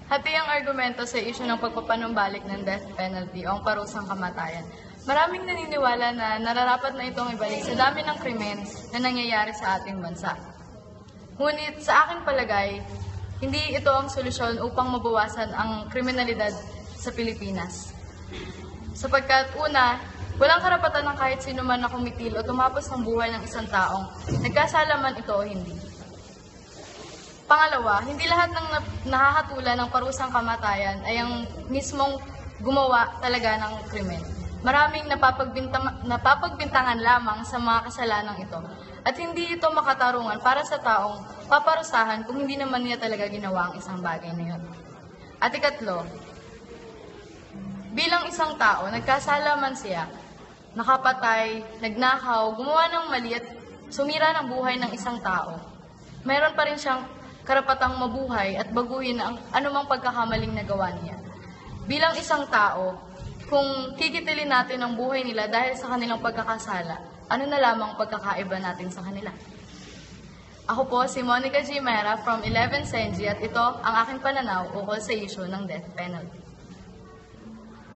Hati ang argumento sa isyu ng pagpapanumbalik ng death penalty o ang parusang kamatayan. Maraming naniniwala na nararapat na itong ibalik sa dami ng krimen na nangyayari sa ating bansa. Ngunit sa aking palagay, hindi ito ang solusyon upang mabawasan ang kriminalidad sa Pilipinas. Sapagkat una, walang karapatan ng kahit sino man na kumitil o tumapos ng buhay ng isang taong nagkasala man ito o hindi. Pangalawa, hindi lahat ng nakakatula ng parusang kamatayan ay ang mismong gumawa talaga ng krimen. Maraming napapagbintangan lamang sa mga kasalanang ito at hindi ito makatarungan para sa taong paparusahan kung hindi naman niya talaga ginawa ang isang bagay na yun. At ikatlo, bilang isang tao, nagkasala man siya, nakapatay, nagnakaw, gumawa ng mali at sumira ng buhay ng isang tao, meron pa rin siyang karapatang mabuhay at baguhin ang anumang pagkakamaling nagawa niya. Bilang isang tao, kung kikitilin natin ang buhay nila dahil sa kanilang pagkakasala, ano na lamang pagkakaiba natin sa kanila? Ako po si Monica G. Mera from 11 Senji at ito ang aking pananaw ukol sa issue ng death penalty.